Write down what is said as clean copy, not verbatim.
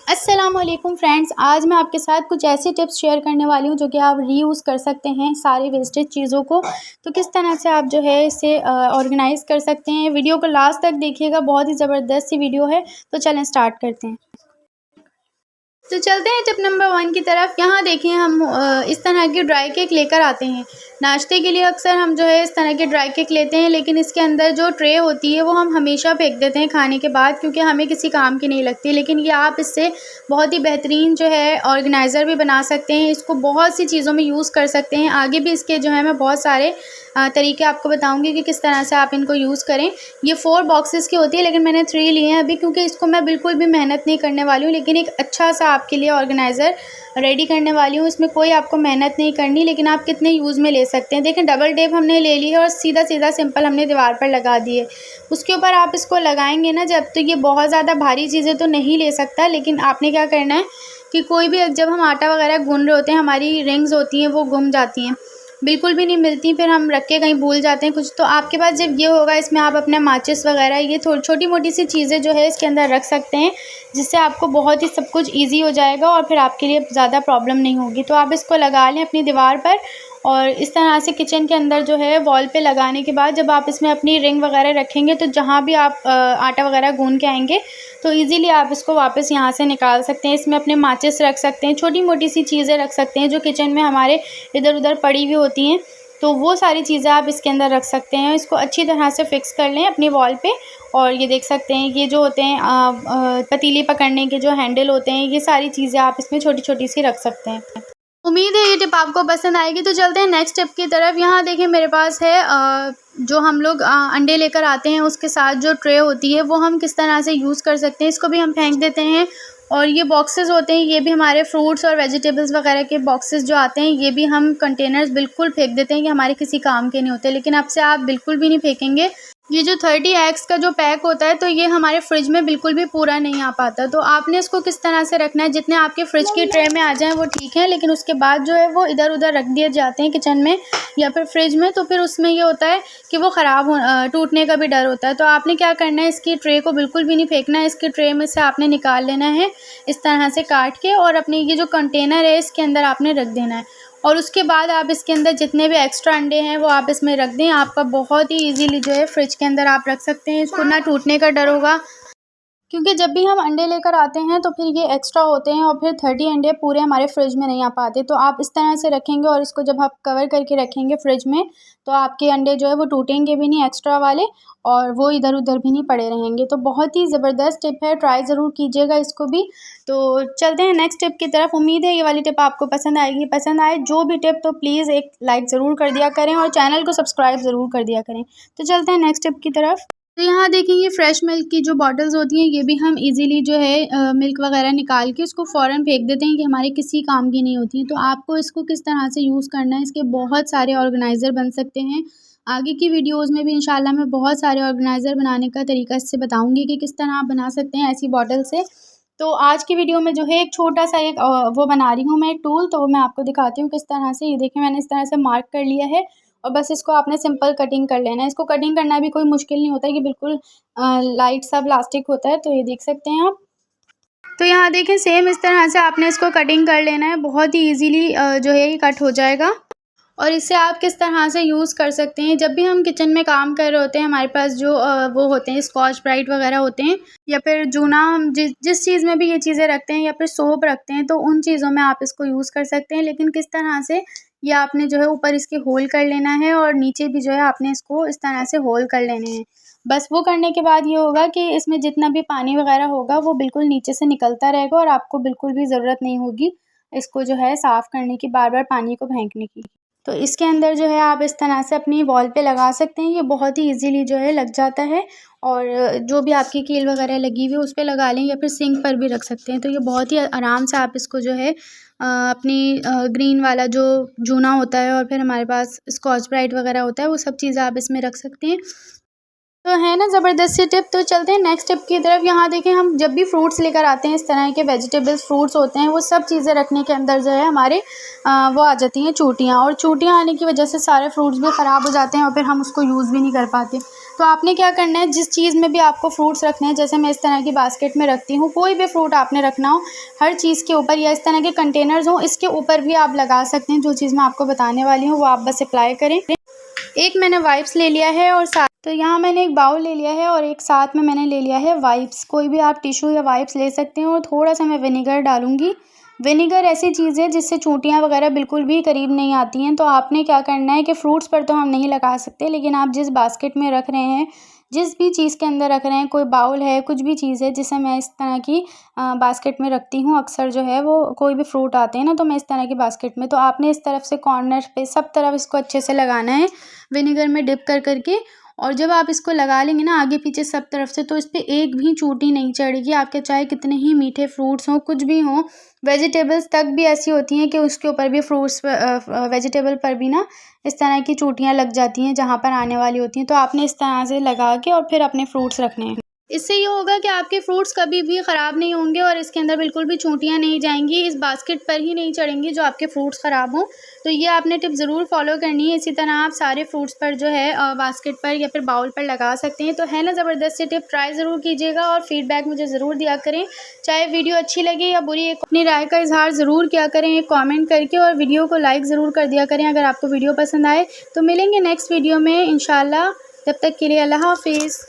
अस्सलामुअलैकुम फ्रेंड्स, आज मैं आपके साथ कुछ ऐसी टिप्स शेयर करने वाली हूँ जो कि आप रीयूज़ कर सकते हैं सारी वेस्टेज चीज़ों को। तो किस तरह से आप जो है इसे ऑर्गेनाइज़ कर सकते हैं। वीडियो को लास्ट तक देखिएगा, बहुत ही ज़बरदस्त सी वीडियो है। तो चलें स्टार्ट करते हैं। तो चलते हैं टिप नंबर 1 की तरफ। यहाँ देखिए हम इस तरह के ड्राई केक लेकर आते हैं। नाश्ते के लिए अक्सर हम जो है इस तरह के ड्राई केक लेते हैं, लेकिन इसके अंदर जो ट्रे होती है वो हम हमेशा फेंक देते हैं खाने के बाद, क्योंकि हमें किसी काम की नहीं लगती। लेकिन ये आप इससे बहुत ही बेहतरीन जो है ऑर्गेनाइज़र भी बना सकते हैं। इसको बहुत सी चीज़ों में यूज़ कर सकते हैं। आगे भी इसके जो है मैं बहुत सारे तरीके आपको बताऊँगी कि किस तरह से आप इनको यूज़ करें। ये 4 बॉक्सेस की होती है, लेकिन मैंने 3 लिए हैं अभी, क्योंकि इसको मैं बिल्कुल भी मेहनत नहीं करने वाली हूँ, लेकिन एक अच्छा सा आपके लिए ऑर्गेनाइज़र रेडी करने वाली हूँ। इसमें कोई आपको मेहनत नहीं करनी, लेकिन आप कितने यूज़ में ले सकते हैं। देखें, डबल टेप हमने ले ली है और सीधा-सीधा सिंपल हमने दीवार पर लगा दी है। उसके ऊपर आप इसको लगाएँगे ना जब, तो ये बहुत ज़्यादा भारी चीज़ें तो नहीं ले सकता, लेकिन आपने क्या करना है कि कोई भी जब हम आटा वगैरह गूँध रहे होते हैं, हमारी रिंग्स होती हैं वो गुम जाती हैं, बिल्कुल भी नहीं मिलती, फिर हम रख के कहीं भूल जाते हैं कुछ। तो आपके पास जब ये होगा, इसमें आप अपने माचिस वगैरह ये थोड़ी छोटी-मोटी सी चीज़ें जो है इसके अंदर रख सकते हैं, जिससे आपको बहुत ही सब कुछ ईज़ी हो जाएगा और फिर आपके लिए ज़्यादा प्रॉब्लम नहीं होगी। तो आप इसको लगा लें अपनी दीवार पर, और इस तरह से किचन के अंदर जो है वॉल पे लगाने के बाद जब आप इसमें अपनी रिंग वगैरह रखेंगे, तो जहाँ भी आप आटा वगैरह गूँध के आएँगे, तो ईज़िली आप इसको वापस यहाँ से निकाल सकते हैं। इसमें अपने माचिस रख सकते हैं, छोटी-मोटी सी चीज़ें रख सकते हैं जो किचन में हमारे इधर-उधर पड़ी हुई होती हैं। तो वो सारी चीज़ें आप इसके अंदर रख सकते हैं। इसको अच्छी तरह से फ़िक्स कर लें अपनी वॉल पे, और ये देख सकते हैं ये जो होते हैं पतीली पकड़ने के जो हैंडल होते हैं, ये सारी चीज़ें आप इसमें छोटी-छोटी सी रख सकते हैं। उम्मीद है ये टिप आपको पसंद आएगी। तो चलते हैं नेक्स्ट टिप की तरफ। यहाँ देखिए मेरे पास है जो हम लोग अंडे लेकर आते हैं उसके साथ जो ट्रे होती है वो हम किस तरह से यूज़ कर सकते हैं। इसको भी हम फेंक देते हैं। और ये बॉक्सेस होते हैं, ये भी हमारे फ्रूट्स और वेजिटेबल्स वगैरह के बॉक्सेस जो आते हैं, ये भी हम कंटेनर्स बिल्कुल फेंक देते हैं कि हमारे किसी काम के नहीं होते। लेकिन अब से आप बिल्कुल भी नहीं फेंकेंगे। ये जो 30 एग्स का जो पैक होता है, तो ये हमारे फ्रिज में बिल्कुल भी पूरा नहीं आ पाता। तो आपने इसको किस तरह से रखना है, जितने आपके फ्रिज की ट्रे में आ जाएँ वो ठीक है, लेकिन उसके बाद जो है वो इधर-उधर रख दिए जाते हैं किचन में या फिर फ्रिज में। तो फिर उसमें ये होता है कि वो ख़राब टूटने का भी डर होता है। तो आपने क्या करना है, इसकी ट्रे को बिल्कुल भी नहीं फेंकना है। इसकी ट्रे में से आपने निकाल लेना है इस तरह से काट के, और अपने ये जो कंटेनर है इसके अंदर आपने रख देना है। और उसके बाद आप इसके अंदर जितने भी एक्स्ट्रा अंडे हैं वो आप इसमें रख दें। आपका बहुत ही ईज़िली जो है फ्रिज के अंदर आप रख सकते हैं। इसको ना टूटने का डर होगा, क्योंकि जब भी हम अंडे लेकर आते हैं तो फिर ये एक्स्ट्रा होते हैं और फिर 30 अंडे पूरे हमारे फ्रिज में नहीं आ पाते। तो आप इस तरह से रखेंगे और इसको जब आप कवर करके रखेंगे फ्रिज में, तो आपके अंडे जो है वो टूटेंगे भी नहीं एक्स्ट्रा वाले, और वो इधर-उधर भी नहीं पड़े रहेंगे। तो बहुत ही ज़बरदस्त टिप है, ट्राई ज़रूर कीजिएगा इसको भी। तो चलते हैं नेक्स्ट टिप की तरफ। उम्मीद है ये वाली टिप आपको पसंद आएगी। पसंद आए जो भी टिप, तो प्लीज़ एक लाइक ज़रूर कर दिया करें और चैनल को सब्सक्राइब ज़रूर कर दिया करें। तो चलते हैं नेक्स्ट टिप की तरफ। तो यहाँ देखिए ये फ्रेश मिल्क की जो बॉटल्स होती हैं, ये भी हम इजीली जो है मिल्क वगैरह निकाल के उसको फ़ौरन फेंक देते हैं कि हमारे किसी काम की नहीं होती हैं। तो आपको इसको किस तरह से यूज़ करना है, इसके बहुत सारे ऑर्गेनाइज़र बन सकते हैं। आगे की वीडियोज़ में भी इंशाल्लाह मैं बहुत सारे ऑर्गेनाइज़र बनाने का तरीका इससे बताऊँगी कि किस तरह आप बना सकते हैं ऐसी बॉटल से। तो आज की वीडियो में जो है एक छोटा-सा एक वो बना रही हूँ मैं एक टूल, तो वो मैं आपको दिखाती हूँ किस तरह से। ये देखिए मैंने इस तरह से मार्क कर लिया है, और बस इसको आपने सिंपल कटिंग कर लेना है। इसको कटिंग करना भी कोई मुश्किल नहीं होता है, ये बिल्कुल लाइट सा प्लास्टिक होता है। तो ये देख सकते हैं आप। तो यहाँ देखें सेम इस तरह से आपने इसको कटिंग कर लेना है। बहुत ही ईज़िली जो है ये कट हो जाएगा। और इसे आप किस तरह से यूज़ कर सकते हैं, जब भी हम किचन में काम कर रहे होते हैं, हमारे पास जो वो होते हैं स्कॉच ब्राइट वगैरह होते हैं, या फिर जूना, हम जिस चीज़ में भी ये चीज़ें रखते हैं या फिर सोप रखते हैं, तो उन चीज़ों में आप इसको यूज़ कर सकते हैं। लेकिन किस तरह से, ये आपने जो है ऊपर इसके होल कर लेना है और नीचे भी जो है आपने इसको इस तरह से होल कर लेने हैं। बस वो करने के बाद ये होगा कि इसमें जितना भी पानी वगैरह होगा वो बिल्कुल नीचे से निकलता रहेगा, और आपको बिल्कुल भी ज़रूरत नहीं होगी इसको जो है साफ़ करने की, बार-बार पानी को फेंकने की। तो इसके अंदर जो है आप इस तरह से अपनी वॉल पे लगा सकते हैं। ये बहुत ही इजीली जो है लग जाता है, और जो भी आपकी कील वगैरह लगी हुई है उस पे लगा लें, या फिर सिंक पर भी रख सकते हैं। तो ये बहुत ही आराम से आप इसको जो है अपनी ग्रीन वाला जो जूना होता है, और फिर हमारे पास स्कॉच ब्राइट वगैरह होता है, वो सब चीज़ें आप इसमें रख सकते हैं। तो है ना ज़बरदस्त सी टिप। तो चलते हैं नेक्स्ट टिप की तरफ। यहाँ देखें हम जब भी फ्रूट्स लेकर आते हैं, इस तरह के वेजिटेबल्स फ्रूट्स होते हैं, वो सब चीज़ें रखने के अंदर जो है हमारे वो आ जाती हैं चूटियाँ, और चूटियाँ आने की वजह से सारे फ्रूट्स भी ख़राब हो जाते हैं और फिर हम उसको यूज़ भी नहीं कर पाते। तो आपने क्या करना है, जिस चीज़ में भी आपको फ्रूट्स रखने हैं, जैसे मैं इस तरह की बास्केट में रखती हूँ, कोई भी फ्रूट आपने रखना हो हर चीज़ के ऊपर, या इस तरह के कंटेनर्स हों इसके ऊपर भी आप लगा सकते हैं। जो चीज़ मैं आपको बताने वाली हूँ वो आप बस अप्लाई करें। एक मैंने वाइप्स ले लिया है और साथ तो यहाँ मैंने एक बाउल ले लिया है और एक साथ में मैंने ले लिया है वाइप्स। कोई भी आप टिश्यू या वाइप्स ले सकते हैं और थोड़ा सा मैं विनेगर डालूंगी। विनेगर ऐसी चीज़ है जिससे चूंटियाँ वगैरह बिल्कुल भी करीब नहीं आती हैं। तो आपने क्या करना है कि फ्रूट्स पर तो हम नहीं लगा सकते, लेकिन आप जिस बास्केट में रख रहे हैं, जिस भी चीज़ के अंदर रख रहे हैं, कोई बाउल है, कुछ भी चीज़ है, जिसे मैं इस तरह की बास्केट में रखती हूँ अक्सर जो है, वो कोई भी फ्रूट आते हैं ना, तो मैं इस तरह की बास्केट में, तो आपने इस तरफ से कॉर्नर पे सब तरफ इसको अच्छे से लगाना है विनेगर में डिप कर करके। और जब आप इसको लगा लेंगे ना आगे पीछे सब तरफ से, तो इस पर एक भी चूंटी नहीं चढ़ेगी। आपके चाहे कितने ही मीठे फ्रूट्स हों, कुछ भी हों, वेजिटेबल्स तक भी ऐसी होती हैं कि उसके ऊपर भी फ्रूट्स वेजिटेबल पर भी ना इस तरह की चूंटियाँ लग जाती हैं जहाँ पर आने वाली होती हैं। तो आपने इस तरह से लगा के और फिर अपने फ्रूट्स रखने हैं। इससे ये होगा कि आपके फ्रूट्स कभी भी ख़राब नहीं होंगे और इसके अंदर बिल्कुल भी चूंटियाँ नहीं जाएंगी, इस बास्केट पर ही नहीं चढ़ेंगी जो आपके फ्रूट्स ख़राब हों। तो ये आपने टिप ज़रूर फॉलो करनी है। इसी तरह आप सारे फ्रूट्स पर जो है बास्केट पर या फिर बाउल पर लगा सकते हैं। तो है ना ज़बरदस्त टिप, ट्राई ज़रूर कीजिएगा और फीडबैक मुझे ज़रूर दिया करें। चाहे वीडियो अच्छी लगे या बुरी, अपनी राय का इजहार ज़रूर किया करें एक कॉमेंट करके, और वीडियो को लाइक ज़रूर कर दिया करें अगर आपको वीडियो पसंद आए। तो मिलेंगे नेक्स्ट वीडियो में इंशाल्लाह। तब तक के लिए अल्लाह हाफिज़।